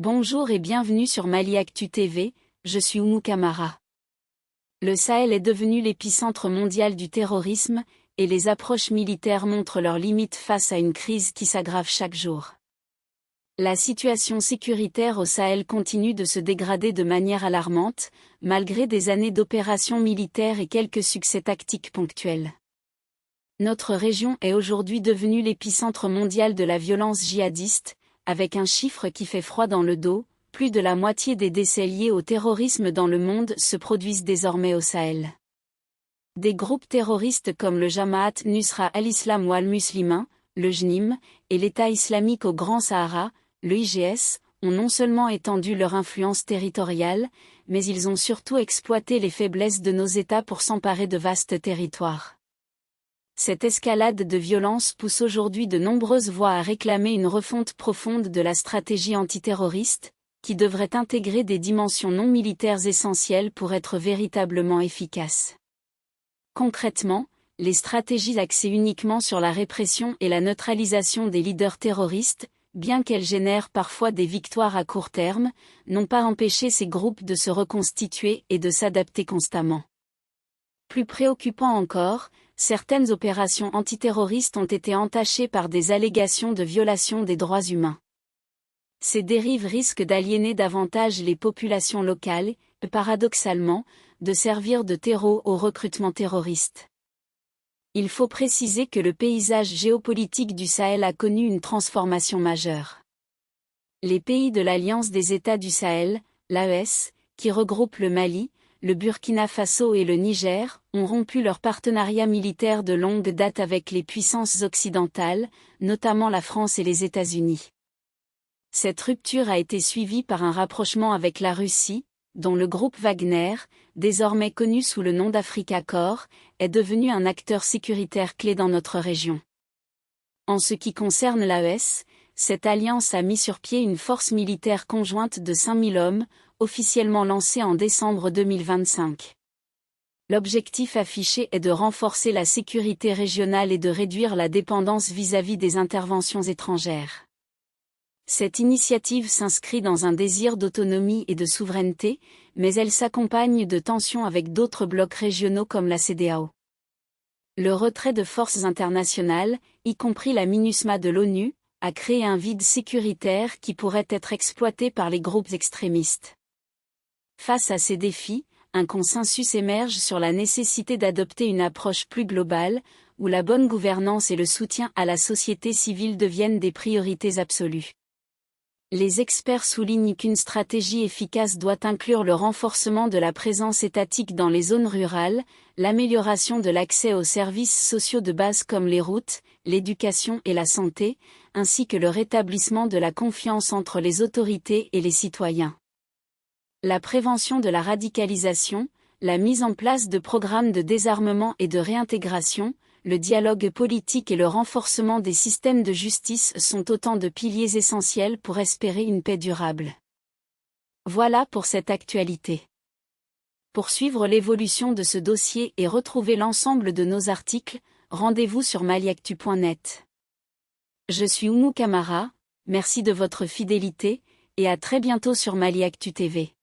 Bonjour et bienvenue sur Mali Actu TV, je suis Oumou Kamara. Le Sahel est devenu l'épicentre mondial du terrorisme, et les approches militaires montrent leurs limites face à une crise qui s'aggrave chaque jour. La situation sécuritaire au Sahel continue de se dégrader de manière alarmante, malgré des années d'opérations militaires et quelques succès tactiques ponctuels. Notre région est aujourd'hui devenue l'épicentre mondial de la violence djihadiste, avec un chiffre qui fait froid dans le dos, plus de la moitié des décès liés au terrorisme dans le monde se produisent désormais au Sahel. Des groupes terroristes comme le Jamaat Nusra al-Islam wal Muslimin, le JNIM, et l'État islamique au Grand Sahara, le IGS, ont non seulement étendu leur influence territoriale, mais ils ont surtout exploité les faiblesses de nos États pour s'emparer de vastes territoires. Cette escalade de violence pousse aujourd'hui de nombreuses voix à réclamer une refonte profonde de la stratégie antiterroriste, qui devrait intégrer des dimensions non militaires essentielles pour être véritablement efficace. Concrètement, les stratégies axées uniquement sur la répression et la neutralisation des leaders terroristes, bien qu'elles génèrent parfois des victoires à court terme, n'ont pas empêché ces groupes de se reconstituer et de s'adapter constamment. Plus préoccupant encore, certaines opérations antiterroristes ont été entachées par des allégations de violation des droits humains. Ces dérives risquent d'aliéner davantage les populations locales et, paradoxalement, de servir de terreau au recrutement terroriste. Il faut préciser que le paysage géopolitique du Sahel a connu une transformation majeure. Les pays de l'Alliance des États du Sahel, l'AES, qui regroupe le Mali, le Burkina Faso et le Niger, ont rompu leur partenariat militaire de longue date avec les puissances occidentales, notamment la France et les États-Unis. Cette rupture a été suivie par un rapprochement avec la Russie, dont le groupe Wagner, désormais connu sous le nom d'Africa Corps, est devenu un acteur sécuritaire clé dans notre région. En ce qui concerne l'AES, cette alliance a mis sur pied une force militaire conjointe de 5000 hommes, officiellement lancée en décembre 2025. L'objectif affiché est de renforcer la sécurité régionale et de réduire la dépendance vis-à-vis des interventions étrangères. Cette initiative s'inscrit dans un désir d'autonomie et de souveraineté, mais elle s'accompagne de tensions avec d'autres blocs régionaux comme la CEDEAO. Le retrait de forces internationales, y compris la MINUSMA de l'ONU, a créé un vide sécuritaire qui pourrait être exploité par les groupes extrémistes. Face à ces défis, un consensus émerge sur la nécessité d'adopter une approche plus globale, où la bonne gouvernance et le soutien à la société civile deviennent des priorités absolues. Les experts soulignent qu'une stratégie efficace doit inclure le renforcement de la présence étatique dans les zones rurales, l'amélioration de l'accès aux services sociaux de base comme les routes, l'éducation et la santé, ainsi que le rétablissement de la confiance entre les autorités et les citoyens. La prévention de la radicalisation, la mise en place de programmes de désarmement et de réintégration, le dialogue politique et le renforcement des systèmes de justice sont autant de piliers essentiels pour espérer une paix durable. Voilà pour cette actualité. Pour suivre l'évolution de ce dossier et retrouver l'ensemble de nos articles, rendez-vous sur maliactu.net. Je suis Oumou Kamara, merci de votre fidélité, et à très bientôt sur Mali Actu TV.